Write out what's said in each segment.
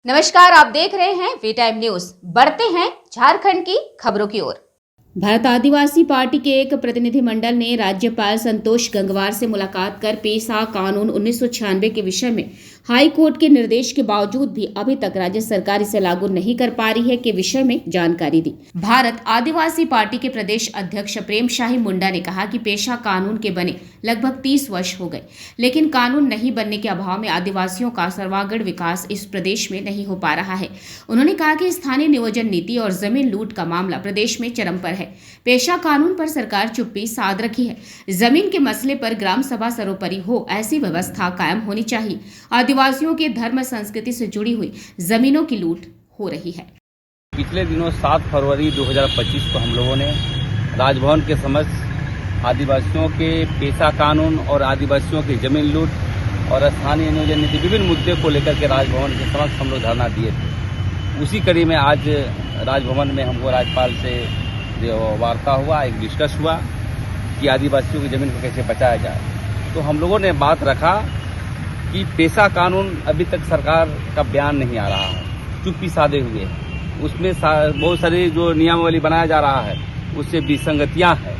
नमस्कार, आप देख रहे हैं वी टाइम न्यूज। बढ़ते हैं झारखंड की खबरों की ओर। भारत आदिवासी पार्टी के एक प्रतिनिधिमंडल ने राज्यपाल संतोष गंगवार से मुलाकात कर पेशा कानून 1996 के विषय में हाई कोर्ट के निर्देश के बावजूद भी अभी तक राज्य सरकार इसे लागू नहीं कर पा रही है के विषय में जानकारी दी। भारत आदिवासी पार्टी के प्रदेश अध्यक्ष प्रेम शाही मुंडा ने कहा कि पेशा कानून के बने लगभग 30 वर्ष हो गए, लेकिन कानून नहीं बनने के अभाव में आदिवासियों का सर्वांगीण विकास इस प्रदेश में नहीं हो पा रहा है। उन्होंने कहा कि स्थानीय नियोजन नीति और जमीन लूट का मामला प्रदेश में चरम पर है। पेशा कानून पर सरकार चुप्पी साध रखी है। जमीन के मसले पर ग्राम सभा सर्वोपरि हो, ऐसी व्यवस्था कायम होनी चाहिए। आदिवासियों के धर्म संस्कृति से जुड़ी हुई जमीनों की लूट हो रही है। पिछले दिनों 7 फरवरी 2025 को हम लोगों ने राजभवन के समक्ष आदिवासियों के पेशा कानून और आदिवासियों की जमीन लूट और स्थानीय नियोजन नीति विभिन्न मुद्दे को लेकर के राजभवन के समक्ष हम लोग धरना दिए थे। उसी कड़ी में आज राजभवन में हमको राज्यपाल से जो वार्ता हुआ, एक डिस्कस हुआ कि आदिवासियों की जमीन को कैसे बचाया जाए। तो हम लोगों ने बात रखा कि पेशा कानून अभी तक सरकार का बयान नहीं आ रहा है, चुप्पी साधे हुए है। उसमें बहुत सारी जो नियमावली बनाया जा रहा है उससे विसंगतियां हैं।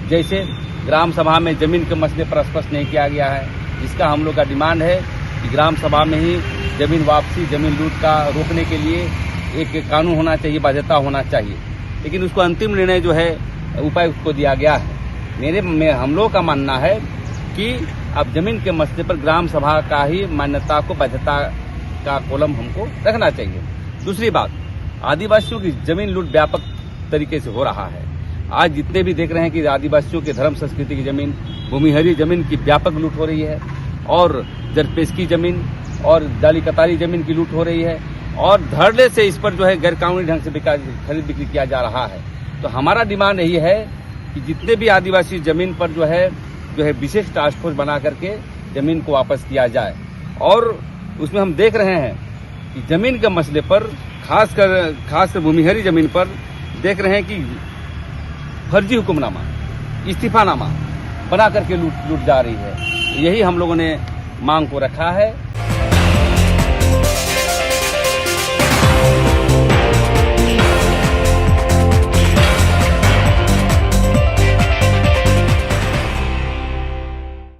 जैसे ग्राम सभा में जमीन के मसले पर स्पष्ट नहीं किया गया है, जिसका हम लोग का डिमांड है कि ग्राम सभा में ही जमीन वापसी, जमीन लूट का रोकने के लिए एक कानून होना चाहिए, बाध्यता होना चाहिए। लेकिन उसको अंतिम निर्णय जो है उपायुक्त को दिया गया है। हम लोग का मानना है कि अब जमीन के मसले पर ग्राम सभा का ही मान्यता को, बाध्यता का कॉलम हमको रखना चाहिए। दूसरी बात, आदिवासियों की जमीन लूट व्यापक तरीके से हो रहा है। आज जितने भी देख रहे हैं कि आदिवासियों के धर्म संस्कृति की जमीन, भूमिहरी जमीन की व्यापक लूट हो रही है और जरपेशकी जमीन और जाली कतारी जमीन की लूट हो रही है और धड़ल्ले से इस पर जो है गैर कानूनी ढंग से खरीद बिक्री किया जा रहा है। तो हमारा डिमांड यही है कि जितने भी आदिवासी जमीन पर जो है विशेष टास्क फोर्स बना करके जमीन को वापस किया जाए। और उसमें हम देख रहे हैं कि जमीन के मसले पर खासकर भूमिहरी जमीन पर देख रहे हैं कि फर्जी हुक्मनामा, इस्तीफानामा बना करके लूट जा रही है। यही हम लोगों ने मांग को रखा है।